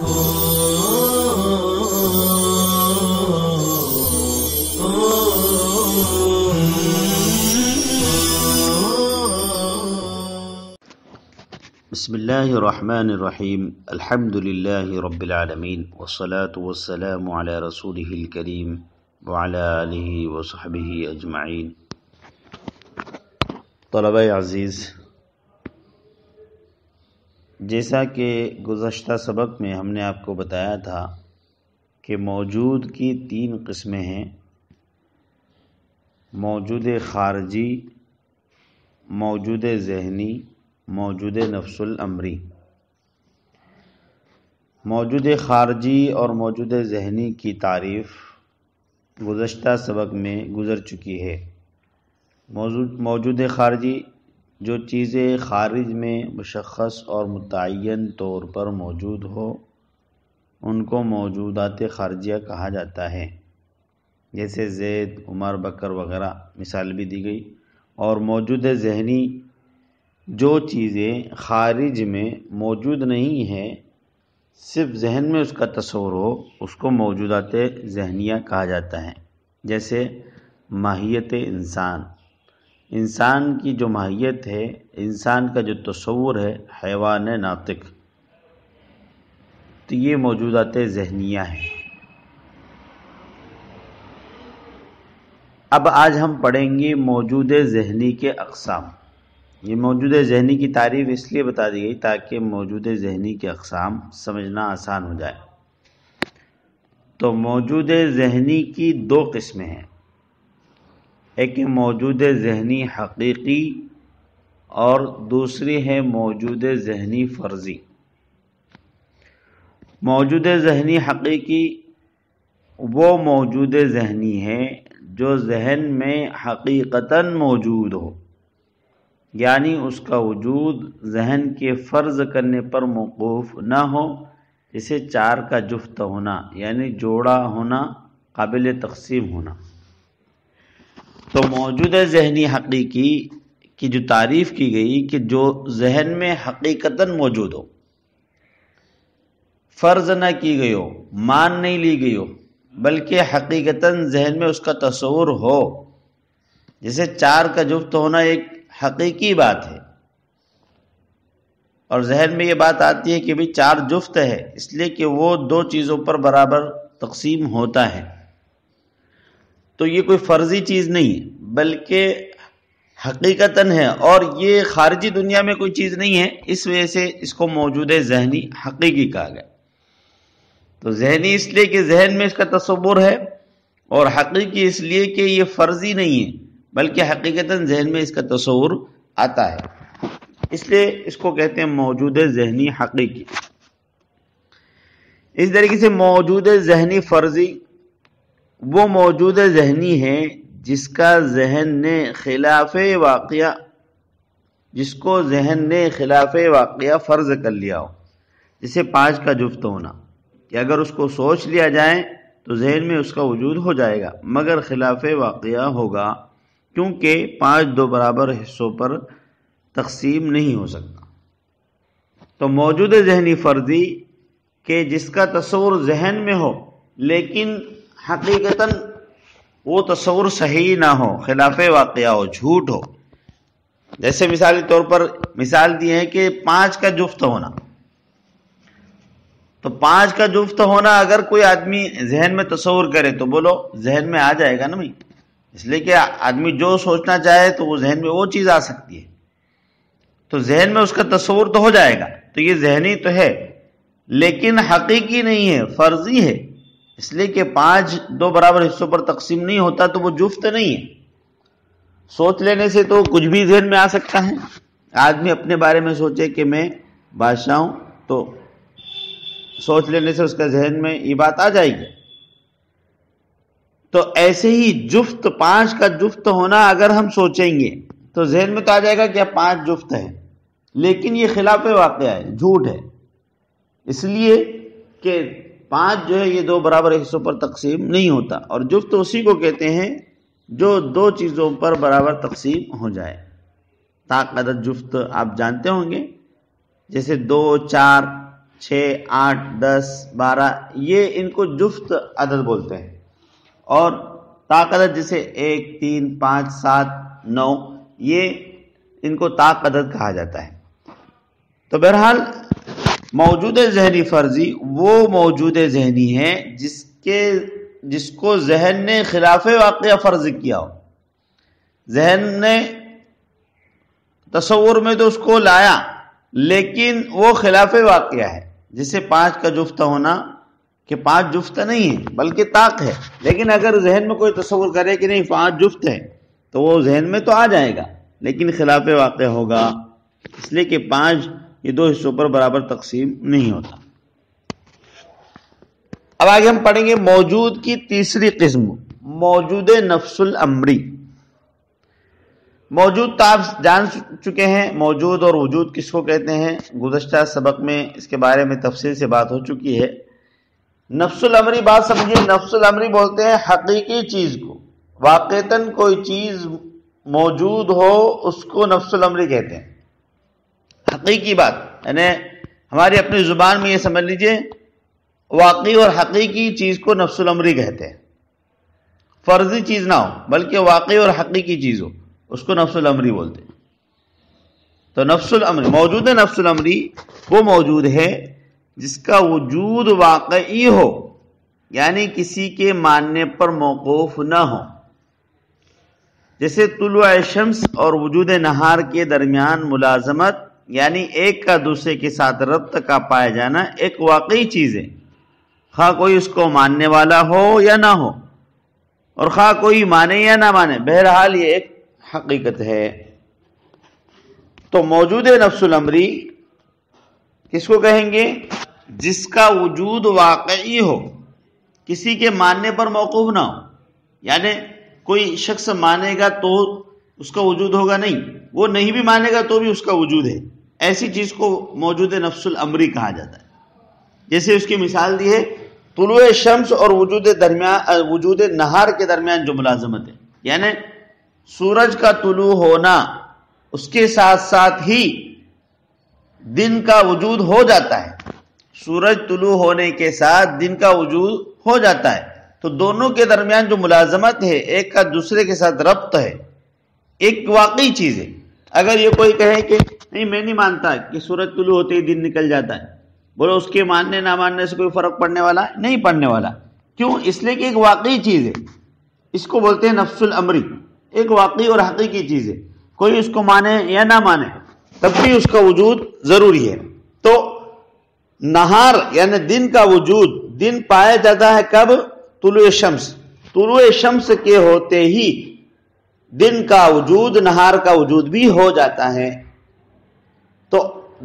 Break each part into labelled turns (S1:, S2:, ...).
S1: بسم اللہ الرحمن الرحیم الحمد للہ رب العالمین والصلاة والسلام علی رسولہ الکریم وعلی آلہ وصحبہ اجمعین۔ طلبہ عزیز، جیسا کہ گزشتہ سبق میں ہم نے آپ کو بتایا تھا کہ موجود کی 3 قسمیں ہیں: موجود خارجی، موجود ذہنی، موجود نفس الامری۔ موجود خارجی اور موجود ذہنی کی تعریف گزشتہ سبق میں گزر چکی ہے۔ موجود خارجی جو چیزیں خارج میں مشخص اور متعین طور پر موجود ہو ان کو موجودات خارجیہ کہا جاتا ہے، جیسے زید، عمر، بکر وغیرہ مثال بھی دی گئی۔ اور موجود ذہنی جو چیزیں خارج میں موجود نہیں ہیں، صرف ذہن میں اس کا تصور ہو، اس کو موجودات ذہنیہ کہا جاتا ہے، جیسے ماہیت انسان۔ انسان کی جو ماہیت ہے، انسان کا جو تصور ہے، حیوان ناطق، تو یہ موجودات ذہنیہ ہیں۔ اب آج ہم پڑھیں گے موجود ذہنی کے اقسام۔ یہ موجود ذہنی کی تعریف اس لیے بتا دی گئی تاکہ موجود ذہنی کے اقسام سمجھنا آسان ہو جائے۔ تو موجود ذہنی کی 2 قسمیں ہیں، ایک موجود ذہنی حقیقی اور دوسری ہے موجود ذہنی فرضی۔ موجود ذہنی حقیقی وہ موجود ذہنی ہے جو ذہن میں حقیقتاً موجود ہو، یعنی اس کا وجود ذہن کے فرض کرنے پر موقوف نہ ہو، جیسے 4 کا جفت ہونا، یعنی جوڑا ہونا، قابل تقسیم ہونا۔ تو موجود ذہنی حقیقی کی جو تعریف کی گئی کہ جو ذہن میں حقیقتاً موجود ہو، فرض نہ کی گئی ہو، مان نہیں لی گئی ہو، بلکہ حقیقتاً ذہن میں اس کا تصور ہو۔ جیسے 4 کا جفت ہونا ایک حقیقی بات ہے، اور ذہن میں یہ بات آتی ہے کہ بھی 4 جفت ہے، اس لیے کہ وہ 2 چیزوں پر برابر تقسیم ہوتا ہے۔ تو یہ کوئی فرضی چیز نہیں ہے بلکہ حقیقتاً ہے، اور یہ خارجی دنیا میں کوئی چیز نہیں ہے، اس وجہ سے اس کو موجود ذہنی حقیقی کہا گیا۔ تو ذہنی اس لیے کہ ذہن میں اس کا تصور ہے، اور حقیقی اس لیے کہ یہ فرضی نہیں ہے بلکہ حقیقتاً ذہن میں اس کا تصور آتا ہے، اس لیے اس کو کہتے ہیں موجود ذہنی حقیقی۔ اس طریقے سے موجود ذہنی فرضی وہ موجود ذہنی ہے جس کا ذہن نے خلاف واقعہ فرض کر لیا ہو، جیسے 5 کا جفت ہونا، کہ اگر اس کو سوچ لیا جائے تو ذہن میں اس کا وجود ہو جائے گا، مگر خلاف واقعہ ہوگا، کیونکہ 5 2 برابر حصوں پر تقسیم نہیں ہو سکتا۔ تو موجود ذہنی فرضی کہ جس کا تصور ذہن میں ہو لیکن حقیقتاً وہ تصور صحیح نہ ہو، خلاف واقعہ ہو، جھوٹ ہو۔ جیسے مثالی طور پر مثال دی ہے کہ 5 کا جفت ہونا، تو 5 کا جفت ہونا اگر کوئی آدمی ذہن میں تصور کرے تو بولو ذہن میں آ جائے گا نا بھائی، اس لیے کہ آدمی جو سوچنا چاہے تو وہ ذہن میں وہ چیز آ سکتی ہے، تو ذہن میں اس کا تصور تو ہو جائے گا۔ تو یہ ذہنی تو ہے لیکن حقیقی نہیں ہے، فرضی ہے، اس لیے کہ 5 2 برابر حصوں پر تقسیم نہیں ہوتا تو وہ جفت نہیں ہے۔ سوچ لینے سے تو کچھ بھی ذہن میں آ سکتا ہے، آدمی اپنے بارے میں سوچے کہ میں بادشاہ ہوں تو سوچ لینے سے اس کا ذہن میں یہ بات آ جائے گی۔ تو ایسے ہی جفت 5 کا جفت ہونا اگر ہم سوچیں گے تو ذہن میں تو آ جائے گا کہ 5 جفت ہے، لیکن یہ خلاف واقعہ ہے، جھوٹ ہے، اس لیے کہ 5 جو ہے یہ 2 برابر حصوں پر تقسیم نہیں ہوتا، اور جفت اسی کو کہتے ہیں جو 2 چیزوں پر برابر تقسیم ہو جائے۔ طاق عدد جفت آپ جانتے ہوں گے، جیسے 2 4 6 8 10 12 یہ ان کو جفت عدد بولتے ہیں، اور طاق عدد جیسے 1 3 5 7 9 یہ ان کو طاق عدد کہا جاتا ہے۔ تو بہرحال موجود ذہنی فرضی وہ موجود ذہنی ہے جس کو ذہن نے خلاف واقعہ فرض کیا ہو، ذہن نے تصور میں تو اس کو لایا لیکن وہ خلاف واقعہ ہے، جسے 5 کا جفت ہونا کہ 5 جفت نہیں ہے بلکہ طاق ہے، لیکن اگر ذہن میں کوئی تصور کرے کہ نہیں 5 جفت ہے تو وہ ذہن میں تو آ جائے گا لیکن خلاف واقع ہوگا، اس لیے کہ 5 یہ 2 حصوں پر برابر تقسیم نہیں ہوتا۔ اب آگے ہم پڑھیں گے موجود کی تیسری قسم، موجود نفس الامری۔ موجود تو آپ جان چکے ہیں، موجود اور وجود کس کو کہتے ہیں، گزشتہ سبق میں اس کے بارے میں تفصیل سے بات ہو چکی ہے۔ نفس الامری بات سمجھیے، نفس الامری بولتے ہیں حقیقی چیز کو، واقعتاً کوئی چیز موجود ہو اس کو نفس الامری کہتے ہیں، حقیقی بات، یعنی ہماری اپنی زبان میں یہ سمجھ لیجئے واقعی اور حقیقی چیز کو نفس الامری کہتے ہیں، فرضی چیز نہ ہو بلکہ واقعی اور حقیقی چیز ہو اس کو نفس الامری بولتے ہیں۔ تو نفس الامری، موجود نفس الامری وہ موجود ہے جس کا وجود واقعی ہو، یعنی کسی کے ماننے پر موقوف نہ ہو، جیسے طلوع شمس اور وجود نہار کے درمیان ملازمت، یعنی ایک کا دوسرے کے ساتھ ربط کا پائے جانا ایک واقعی چیز ہے، خواہ کوئی اس کو ماننے والا ہو یا نہ ہو، اور خواہ کوئی مانے یا نہ مانے، بہرحال یہ ایک حقیقت ہے۔ تو موجود نفس الامری کس کو کہیں گے؟ جس کا وجود واقعی ہو، کسی کے ماننے پر موقوف نہ ہو، یعنی کوئی شخص مانے گا تو اس کا وجود ہوگا نہیں، وہ نہیں بھی مانے گا تو بھی اس کا وجود ہے، ایسی چیز کو موجود نفس الامری کہا جاتا ہے۔ جیسے اس کی مثال دی ہے طلوع شمس اور وجود نہار کے درمیان جو ملازمت ہے، یعنی سورج کا طلوع ہونا اس کے ساتھ ساتھ ہی دن کا وجود ہو جاتا ہے، سورج طلوع ہونے کے ساتھ دن کا وجود ہو جاتا ہے، تو دونوں کے درمیان جو ملازمت ہے، ایک کا دوسرے کے ساتھ ربط ہے، ایک واقعی چیز ہے۔ اگر یہ کوئی کہے کہ نہیں میں نہیں مانتا کہ سورج طلوع ہوتے ہی دن نکل جاتا ہے، بولو اس کے ماننے نہ ماننے سے کوئی فرق پڑنے والا ہے؟ نہیں پڑنے والا۔ کیوں؟ اس لیے کہ ایک واقعی چیز ہے، اس کو بولتے ہیں نفس الامری، ایک واقعی اور حقیقی چیز ہے، کوئی اس کو مانے یا نہ مانے تب بھی اس کا وجود ضروری ہے۔ تو نہار یعنی دن کا وجود، دن پایا جاتا ہے کب؟ طلوع شمس، طلوع شمس کے ہوتے ہی دن کا وجود، نہار کا وجود بھی ہو جاتا ہے۔ تو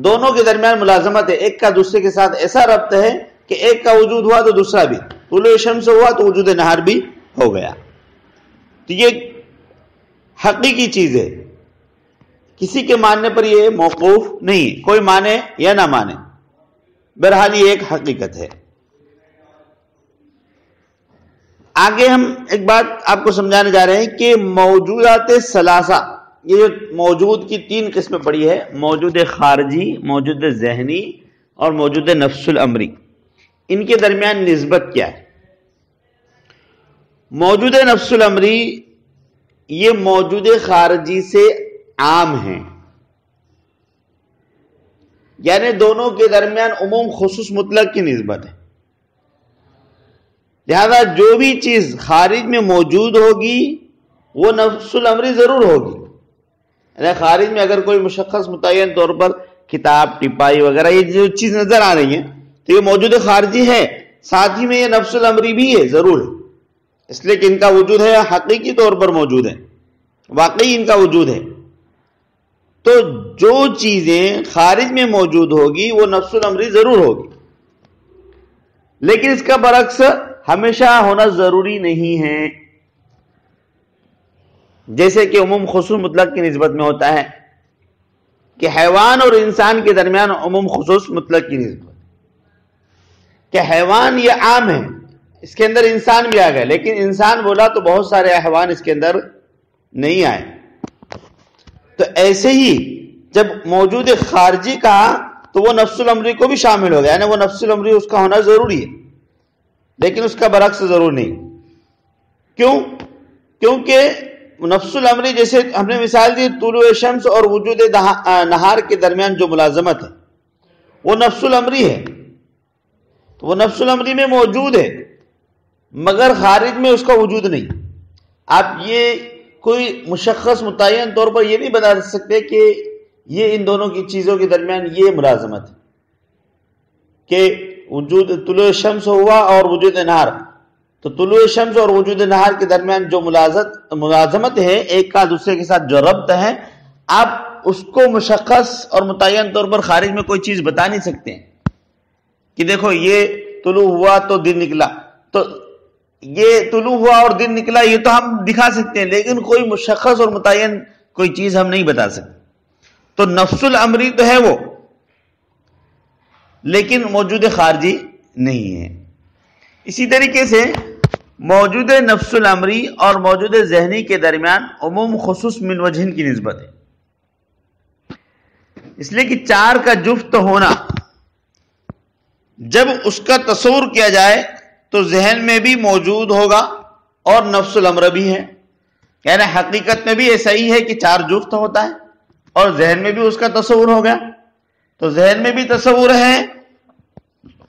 S1: دونوں کے درمیان ملازمت ہے، ایک کا دوسرے کے ساتھ ایسا ربط ہے کہ ایک کا وجود ہوا تو دوسرا بھی، طلوع شمس ہوا تو وجود نہار بھی ہو گیا۔ تو یہ حقیقی چیز ہے، کسی کے ماننے پر یہ موقوف نہیں، کوئی مانے یا نہ مانے، بہرحال یہ ایک حقیقت ہے۔ آگے ہم ایک بات آپ کو سمجھانے جا رہے ہیں کہ موجودات ثلاثہ، یہ جو موجود کی 3 قسمیں پڑی ہے، موجود خارجی، موجود ذہنی اور موجود نفس الامری، ان کے درمیان نسبت کیا ہے؟ موجود نفس الامری یہ موجود خارجی سے عام ہیں، یعنی دونوں کے درمیان عموم خصوص مطلق کی نسبت ہے، لہذا جو بھی چیز خارج میں موجود ہوگی وہ نفس الامری ضرور ہوگی۔ یعنی خارج میں اگر کوئی مشخص متعین طور پر کتاب، ٹپائی وغیرہ یہ جو چیز نظر آ رہی ہے تو یہ موجود خارجی ہے، ساتھ ہی میں یہ نفس الامری بھی ہے، ضرور ہے، اس لیے کہ ان کا وجود ہے، حقیقی طور پر موجود ہے، واقعی ان کا وجود ہے۔ تو جو چیزیں خارج میں موجود ہوگی وہ نفس الامری ضرور ہوگی، لیکن اس کا برعکس ہمیشہ ہونا ضروری نہیں ہے، جیسے کہ عموم خصوص مطلق کی نسبت میں ہوتا ہے کہ حیوان اور انسان کے درمیان عموم خصوص مطلق کی نسبت، کہ حیوان یہ عام ہے، اس کے اندر انسان بھی آ گئے، لیکن انسان بولا تو بہت سارے حیوان اس کے اندر نہیں آئے۔ تو ایسے ہی جب موجود خارجی کہا تو وہ نفس الامری کو بھی شامل ہو گیا، یعنی وہ نفس الامری اس کا ہونا ضروری ہے، لیکن اس کا برعکس ضرور نہیں۔ کیوں؟ کیونکہ نفس الامری جیسے ہم نے مثال دی طلوع شمس اور وجود نہار کے درمیان جو ملازمت ہے وہ نفس الامری ہے، تو وہ نفس الامری میں موجود ہے مگر خارج میں اس کا وجود نہیں۔ آپ یہ کوئی مشخص متعین طور پر یہ نہیں بتا سکتے کہ یہ ان دونوں کی چیزوں کے درمیان یہ ملازمت ہے کہ وجود طلوع شمس ہوا اور وجود نہار، تو طلوع شمس اور وجود نہار کے درمیان جو ملازمت ہے، ایک کا دوسرے کے ساتھ جو ربط ہے، آپ اس کو مشخص اور متعین طور پر خارج میں کوئی چیز بتا نہیں سکتے کہ دیکھو یہ طلوع ہوا تو دن نکلا، تو یہ طلوع ہوا اور دن نکلا یہ تو ہم دکھا سکتے ہیں، لیکن کوئی مشخص اور متعین کوئی چیز ہم نہیں بتا سکتے۔ تو نفس الامری تو ہے وہ، لیکن موجود خارجی نہیں ہے۔ اسی طریقے سے موجود نفس الامری اور موجود ذہنی کے درمیان عموم خصوص من وجہن کی نسبت ہے، اس لیے کہ چار کا جفت ہونا جب اس کا تصور کیا جائے تو ذہن میں بھی موجود ہوگا اور نفس الامر بھی ہے، یعنی حقیقت میں بھی ایسا ہی ہے کہ چار جفت ہوتا ہے اور ذہن میں بھی اس کا تصور ہو گیا، تو ذہن میں بھی تصور ہے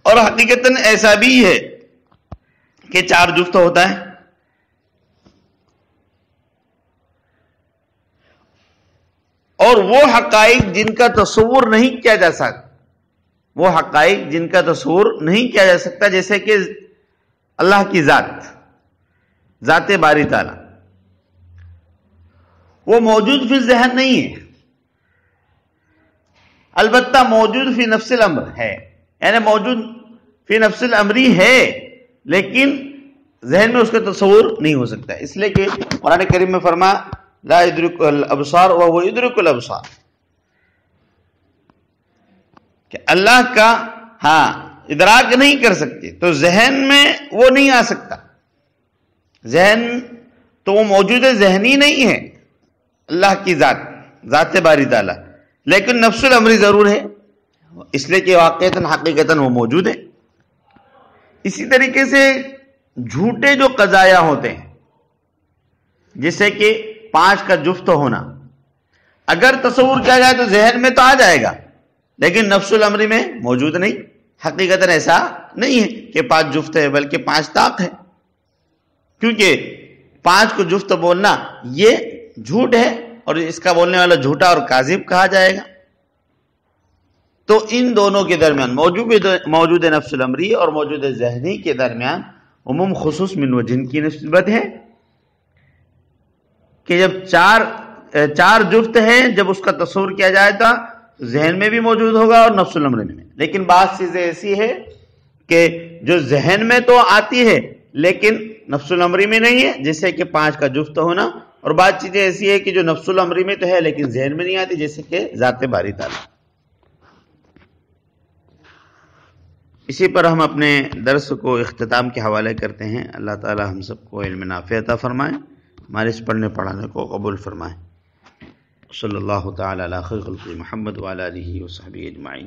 S1: اور حقیقتاً ایسا بھی ہے کہ چار جفت ہوتا ہے۔ اور وہ حقائق جن کا تصور نہیں کیا جا سکتا، وہ حقائق جن کا تصور نہیں کیا جا سکتا، جیسے کہ اللہ کی ذات باری تعالی، وہ موجود فی ذہن نہیں ہے، البتہ موجود فی نفس الامر ہے، یعنی موجود فی نفس الامری ہے لیکن ذہن میں اس کا تصور نہیں ہو سکتا، اس لیے کہ قرآن کریم میں فرمایا لا یدرک الابصار وهو یدرک الابصار، کہ اللہ کا ادراک نہیں کر سکتے، تو ذہن میں وہ نہیں آ سکتا، ذہن تو وہ موجود ذہنی نہیں ہے اللہ کی ذات باری تعالی، لیکن نفس الامری ضرور ہے، اس لیے کہ واقعتاً حقیقتاً وہ موجود ہے۔ اسی طریقے سے جھوٹے جو قضایا ہوتے ہیں، جیسے کہ 5 کا جفت ہونا، اگر تصور کیا جائے تو ذہن میں تو آ جائے گا لیکن نفس الامری میں موجود نہیں، حقیقتاً ایسا نہیں ہے کہ 5 جفت ہے بلکہ 5 طاق ہے، کیونکہ 5 کو جفت بولنا یہ جھوٹ ہے اور اس کا بولنے والا جھوٹا اور کاذب کہا جائے گا۔ تو ان دونوں کے درمیان موجود نفس الامری اور موجود ذہنی کے درمیان عموم خصوص من وجہن کی نسبت ہے کہ جب چار جفت ہیں، جب اس کا تصور کیا جائے تو ذہن میں بھی موجود ہوگا اور نفس الامر میں، لیکن بعض چیزیں ایسی ہے کہ جو ذہن میں تو آتی ہے لیکن نفس الامری میں نہیں ہے، جیسے کہ 5 کا جفت ہونا، اور بعض چیزیں ایسی ہے کہ جو نفس الامری میں تو ہے لیکن ذہن میں نہیں آتی، جیسے کہ ذات باری تعالی۔ اسی پر ہم اپنے درس کو اختتام کے حوالے کرتے ہیں۔ اللہ تعالی ہم سب کو علم نافع عطا فرمائے، ہمارے اس پڑھنے پڑھانے کو قبول فرمائے۔ صلی اللہ تعالی علی خیر خلق محمد وعلی آلہ وصحبہ اجمعین۔